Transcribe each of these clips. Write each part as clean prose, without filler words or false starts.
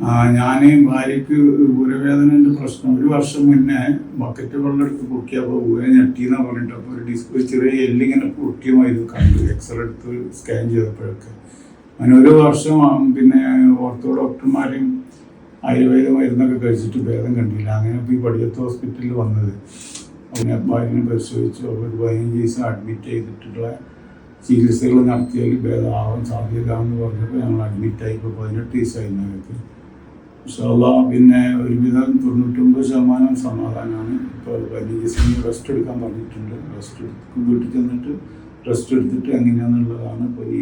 ഞാൻ ഭാര്യയ്ക്ക് ഊരവേദനൻ്റെ പ്രശ്നം 1 വർഷം മുന്നേ ബക്കറ്റ് വെള്ളം എടുത്ത് പൊക്കിയപ്പോൾ ഊര ഞെട്ടിയെന്നാണ് പറഞ്ഞിട്ട് അപ്പോൾ ഒരു ചെറിയ എല്ലിങ്ങനെ പൊട്ടിയമായിരുന്നു കണ്ടു എക്സ്റേ എടുത്ത് സ്കാൻ ചെയ്തപ്പോഴൊക്കെ അങ്ങനെ 1 വർഷം പിന്നെ ഓർത്തോ ഡോക്ടർമാരെയും ആയുർവേദ മരുന്നൊക്കെ കഴിച്ചിട്ട് ഭേദം കണ്ടില്ല. അങ്ങനെ ഇപ്പോൾ ഈ പടിയത്ത് ഹോസ്പിറ്റലിൽ വന്നത് അങ്ങനെ ഭാര്യനെ പരിശോധിച്ചു. അപ്പോൾ ഒരു 15 ദിവസം അഡ്മിറ്റ് ചെയ്തിട്ടുള്ള ചികിത്സകൾ നടത്തിയാൽ ഭേദമാവാൻ സാധ്യതയാണെന്ന് പറഞ്ഞപ്പോൾ ഞങ്ങൾ അഡ്മിറ്റായി. ഇപ്പോൾ 18 ദിവസമായി ഞങ്ങൾക്ക്. പിന്നെ ഒരുവിധം 99% സമാധാനമാണ്. ഇപ്പോൾ 15 ദിവസം റെസ്റ്റ് എടുക്കാൻ പറഞ്ഞിട്ടുണ്ട്. വീട്ടിൽ ചെന്നിട്ട് റെസ്റ്റ് എടുത്തിട്ട് എങ്ങനെയാണെന്നുള്ളതാണ് ഇപ്പോൾ ഈ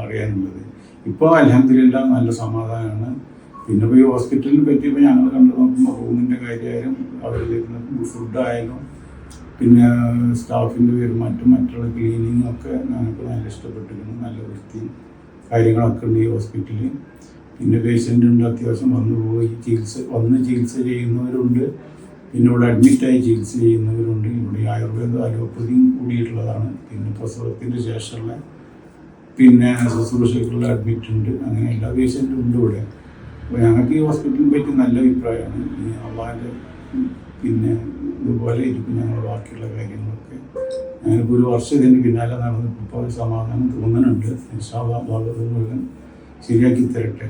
അറിയാനുള്ളത്. ഇപ്പോൾ അൽഹംദുലില്ലാ നല്ല സമാധാനമാണ്. പിന്നെ ഇപ്പോൾ ഈ ഹോസ്പിറ്റലിനെ പറ്റിയപ്പോൾ ഞങ്ങൾ കണ്ടു നോക്കുമ്പോൾ റൂമിൻ്റെ കാര്യമായാലും അവർ തരുന്ന ഫുഡായാലും പിന്നെ സ്റ്റാഫിൻ്റെ പെരുമാറ്റം മറ്റുള്ള ക്ലീനിങ്ങും ഒക്കെ ഞങ്ങൾക്ക് നല്ല ഇഷ്ടപ്പെട്ടിരുന്നു. നല്ല വൃത്തി കാര്യങ്ങളൊക്കെ ഉണ്ട് ഈ ഹോസ്പിറ്റലിൽ. പിന്നെ പേഷ്യൻ്റ് ഉണ്ട്, അത്യാവശ്യം വന്ന് ചികിത്സ ചെയ്യുന്നവരുണ്ട്. പിന്നെ ഇവിടെ അഡ്മിറ്റായി ചികിത്സ ചെയ്യുന്നവരുണ്ട്. ഇവിടെ ആയുർവേദ അലോപ്പതിയും കൂടിയിട്ടുള്ളതാണ്. പിന്നെ പ്രസവത്തിന് ശേഷമുള്ള പിന്നെ ശുശ്രൂഷക്കുള്ള അഡ്മിറ്റ് ഉണ്ട്. അങ്ങനെ എല്ലാ പേഷ്യൻറ്റും ഉണ്ട് ഇവിടെ. അപ്പോൾ ഞങ്ങൾക്ക് ഈ ഹോസ്പിറ്റലിനെ പറ്റി നല്ല അഭിപ്രായമാണ്. ഈ അള്ളാൻ്റെ പിന്നെ ഇതുപോലെ ഇരിക്കും ഞങ്ങൾ ബാക്കിയുള്ള കാര്യങ്ങളൊക്കെ. ഞാനിപ്പോൾ 1 വർഷം ഇതിന് പിന്നാലെ നടന്നിട്ട് ഇപ്പോൾ സമാധാനം തോന്നുന്നുണ്ട്. ഇൻഷാ അല്ലാഹ് ഭാഗത്ത് മുഴുവൻ ശരിയാക്കി തരട്ടെ.